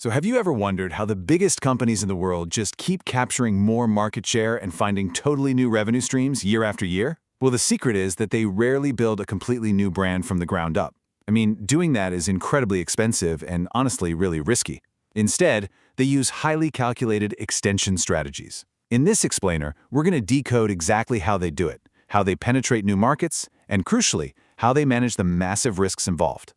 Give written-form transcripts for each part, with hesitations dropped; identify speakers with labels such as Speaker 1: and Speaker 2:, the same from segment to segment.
Speaker 1: So have you ever wondered how the biggest companies in the world just keep capturing more market share and finding totally new revenue streams year after year? Well, the secret is that they rarely build a completely new brand from the ground up. I mean, doing that is incredibly expensive and honestly really risky. Instead, they use highly calculated extension strategies. In this explainer, we're going to decode exactly how they do it, how they penetrate new markets, and crucially, how they manage the massive risks involved.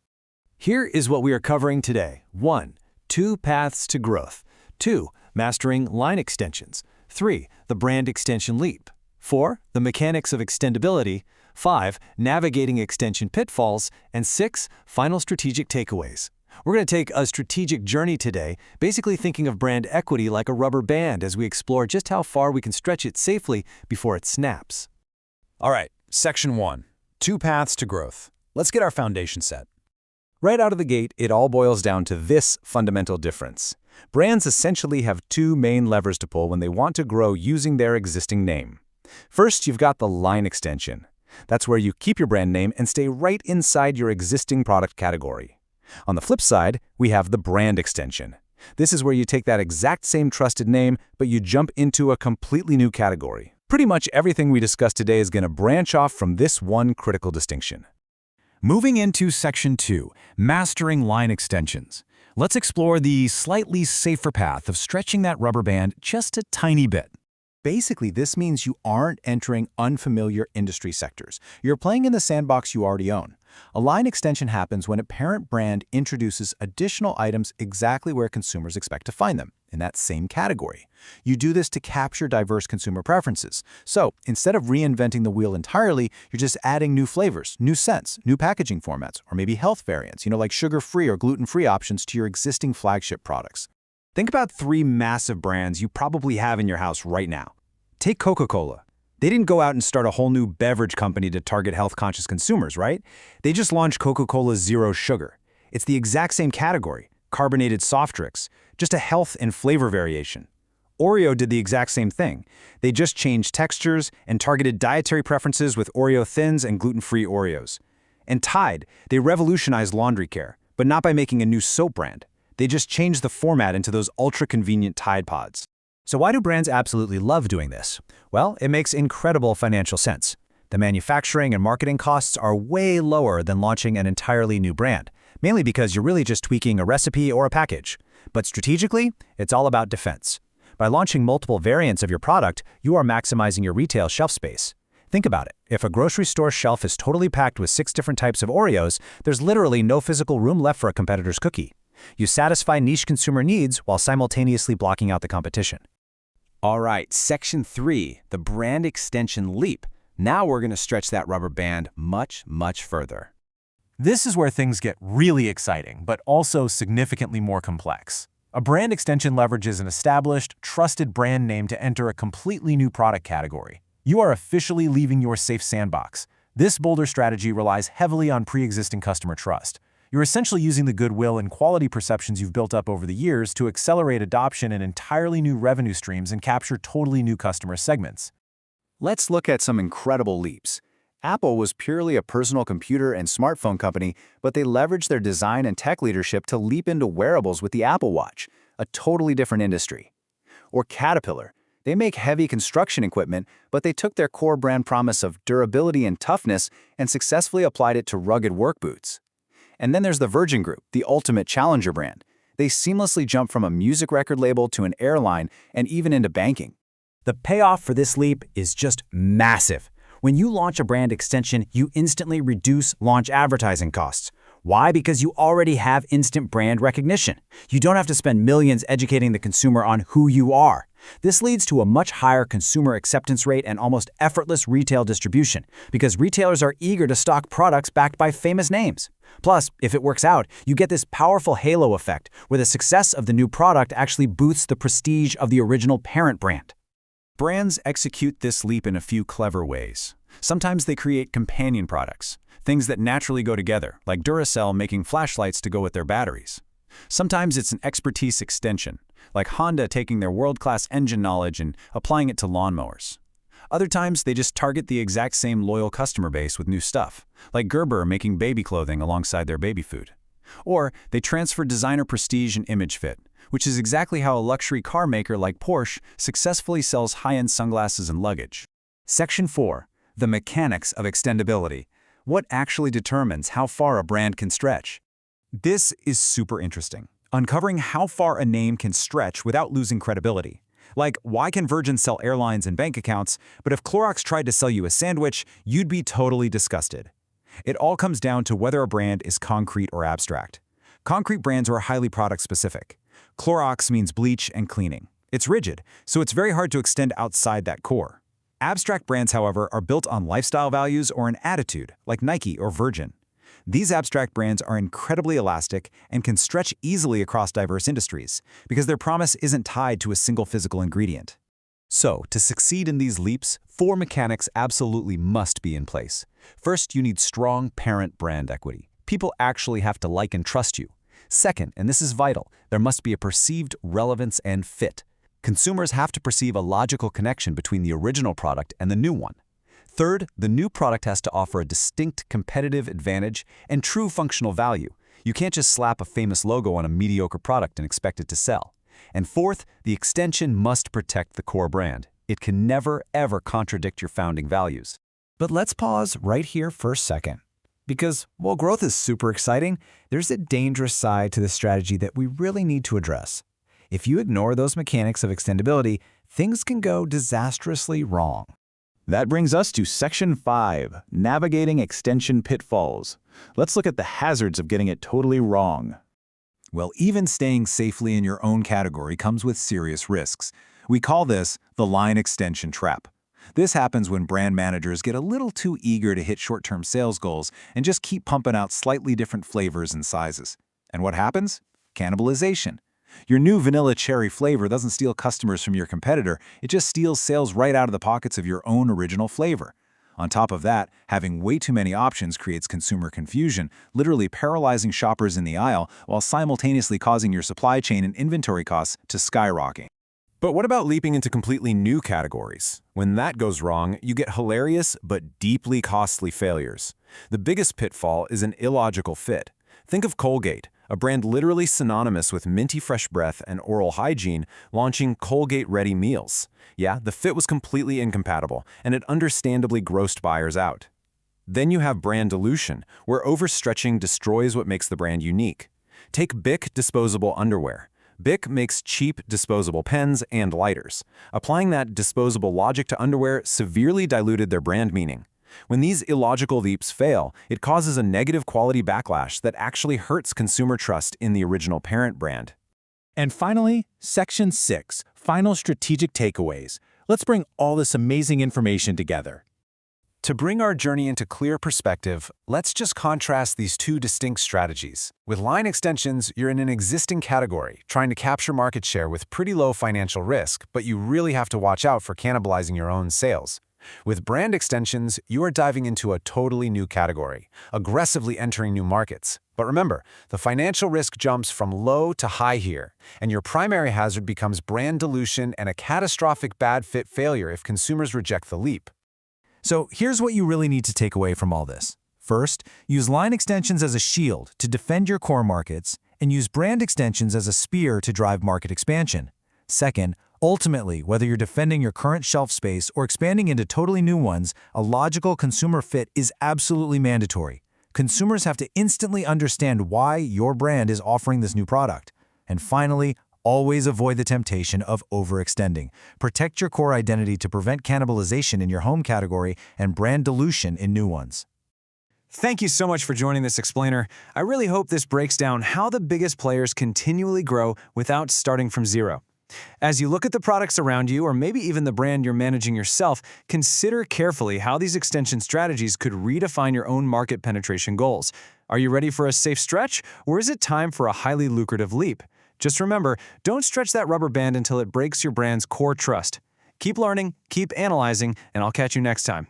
Speaker 2: Here is what we are covering today. 1. 2 paths to growth. 2. Mastering line extensions. 3. The brand extension leap. 4. The mechanics of extendability. 5. Navigating extension pitfalls. And 6. Final strategic takeaways. We're going to take a strategic journey today, basically thinking of brand equity like a rubber band as we explore just how far we can stretch it safely before it snaps.
Speaker 3: All right, Section 1. 2 paths to growth. Let's get our foundation set.
Speaker 2: Right out of the gate, it all boils down to this fundamental difference. Brands essentially have 2 main levers to pull when they want to grow using their existing name. First, you've got the line extension. That's where you keep your brand name and stay right inside your existing product category. On the flip side, we have the brand extension. This is where you take that exact same trusted name, but you jump into a completely new category. Pretty much everything we discussed today is going to branch off from this one critical distinction.
Speaker 3: Moving into Section 2, Mastering Line Extensions. Let's explore the slightly safer path of stretching that rubber band just a tiny bit.
Speaker 2: Basically, this means you aren't entering unfamiliar industry sectors. You're playing in the sandbox you already own. A line extension happens when a parent brand introduces additional items exactly where consumers expect to find them, in that same category. You do this to capture diverse consumer preferences. So, instead of reinventing the wheel entirely, you're just adding new flavors, new scents, new packaging formats, or maybe health variants, like sugar-free or gluten-free options to your existing flagship products. Think about 3 massive brands you probably have in your house right now. Take Coca-Cola. They didn't go out and start a whole new beverage company to target health-conscious consumers, right? They just launched Coca-Cola Zero Sugar. It's the exact same category, carbonated soft drinks, just a health and flavor variation. Oreo did the exact same thing. They just changed textures and targeted dietary preferences with Oreo Thins and gluten-free Oreos. And Tide, they revolutionized laundry care, but not by making a new soap brand. They just changed the format into those ultra-convenient Tide Pods. So why do brands absolutely love doing this? Well, it makes incredible financial sense. The manufacturing and marketing costs are way lower than launching an entirely new brand, mainly because you're really just tweaking a recipe or a package. But strategically, it's all about defense. By launching multiple variants of your product, you are maximizing your retail shelf space. Think about it. If a grocery store shelf is totally packed with 6 different types of Oreos, there's literally no physical room left for a competitor's cookie. You satisfy niche consumer needs while simultaneously blocking out the competition. All right, Section 3, the brand extension leap. Now we're going to stretch that rubber band much, much further.
Speaker 3: This is where things get really exciting, but also significantly more complex. A brand extension leverages an established, trusted brand name to enter a completely new product category. You are officially leaving your safe sandbox. This bolder strategy relies heavily on pre-existing customer trust. You're essentially using the goodwill and quality perceptions you've built up over the years to accelerate adoption in entirely new revenue streams and capture totally new customer segments.
Speaker 1: Let's look at some incredible leaps. Apple was purely a personal computer and smartphone company, but they leveraged their design and tech leadership to leap into wearables with the Apple Watch, a totally different industry. Or Caterpillar. They make heavy construction equipment, but they took their core brand promise of durability and toughness and successfully applied it to rugged work boots. And then there's the Virgin Group, the ultimate challenger brand. They seamlessly jumped from a music record label to an airline and even into banking.
Speaker 2: The payoff for this leap is just massive. When you launch a brand extension, you instantly reduce launch advertising costs. Why? Because you already have instant brand recognition. You don't have to spend millions educating the consumer on who you are. This leads to a much higher consumer acceptance rate and almost effortless retail distribution, because retailers are eager to stock products backed by famous names. Plus, if it works out, you get this powerful halo effect, where the success of the new product actually boosts the prestige of the original parent brand.
Speaker 1: Brands execute this leap in a few clever ways. Sometimes they create companion products, things that naturally go together, like Duracell making flashlights to go with their batteries. Sometimes it's an expertise extension, like Honda taking their world-class engine knowledge and applying it to lawnmowers. Other times, they just target the exact same loyal customer base with new stuff, like Gerber making baby clothing alongside their baby food. Or they transfer designer prestige and image fit,
Speaker 2: which is exactly how a luxury car maker like Porsche successfully sells high-end sunglasses and luggage. Section 4. The mechanics of extendability. What actually determines how far a brand can stretch? This is super interesting, uncovering how far a name can stretch without losing credibility. Like, why can Virgin sell airlines and bank accounts, but if Clorox tried to sell you a sandwich, you'd be totally disgusted? It all comes down to whether a brand is concrete or abstract. Concrete brands are highly product-specific. Clorox means bleach and cleaning. It's rigid, so it's very hard to extend outside that core. Abstract brands, however, are built on lifestyle values or an attitude, like Nike or Virgin. These abstract brands are incredibly elastic and can stretch easily across diverse industries because their promise isn't tied to a single physical ingredient. So, to succeed in these leaps, 4 mechanics absolutely must be in place. First, you need strong parent brand equity. People actually have to like and trust you. Second, and this is vital, there must be a perceived relevance and fit. Consumers have to perceive a logical connection between the original product and the new one. Third, the new product has to offer a distinct competitive advantage and true functional value. You can't just slap a famous logo on a mediocre product and expect it to sell. And fourth, the extension must protect the core brand. It can never, ever contradict your founding values. But let's pause right here for a second. Because while growth is super exciting, there's a dangerous side to this strategy that we really need to address. If you ignore those mechanics of extendability, things can go disastrously wrong. That brings us to Section 5, Navigating Extension Pitfalls. Let's look at the hazards of getting it totally wrong. Well, even staying safely in your own category comes with serious risks. We call this the line extension trap. This happens when brand managers get a little too eager to hit short-term sales goals and just keep pumping out slightly different flavors and sizes. And what happens? Cannibalization. Your new vanilla cherry flavor doesn't steal customers from your competitor, it just steals sales right out of the pockets of your own original flavor. On top of that, having way too many options creates consumer confusion, literally paralyzing shoppers in the aisle while simultaneously causing your supply chain and inventory costs to skyrocket.
Speaker 3: But what about leaping into completely new categories? When that goes wrong, you get hilarious but deeply costly failures. The biggest pitfall is an illogical fit. Think of Colgate, a brand literally synonymous with minty fresh breath and oral hygiene, launching Colgate Ready Meals. Yeah, the fit was completely incompatible, and it understandably grossed buyers out. Then you have brand dilution, where overstretching destroys what makes the brand unique. Take Bic disposable underwear. Bic makes cheap disposable pens and lighters. Applying that disposable logic to underwear severely diluted their brand meaning. When these illogical leaps fail, it causes a negative quality backlash that actually hurts consumer trust in the original parent brand.
Speaker 2: And finally, Section 6, Final Strategic Takeaways. Let's bring all this amazing information together.
Speaker 3: To bring our journey into clear perspective, let's just contrast these two distinct strategies. With line extensions, you're in an existing category, trying to capture market share with pretty low financial risk, but you really have to watch out for cannibalizing your own sales. With brand extensions, you are diving into a totally new category, aggressively entering new markets. But remember, the financial risk jumps from low to high here, and your primary hazard becomes brand dilution and a catastrophic bad fit failure if consumers reject the leap.
Speaker 2: So here's what you really need to take away from all this. First, use line extensions as a shield to defend your core markets, and use brand extensions as a spear to drive market expansion. Second, ultimately, whether you're defending your current shelf space or expanding into totally new ones, a logical consumer fit is absolutely mandatory. Consumers have to instantly understand why your brand is offering this new product. And finally, always avoid the temptation of overextending. Protect your core identity to prevent cannibalization in your home category and brand dilution in new ones.
Speaker 3: Thank you so much for joining this explainer. I really hope this breaks down how the biggest players continually grow without starting from zero. As you look at the products around you, or maybe even the brand you're managing yourself, consider carefully how these extension strategies could redefine your own market penetration goals. Are you ready for a safe stretch, or is it time for a highly lucrative leap? Just remember, don't stretch that rubber band until it breaks your brand's core trust. Keep learning, keep analyzing, and I'll catch you next time.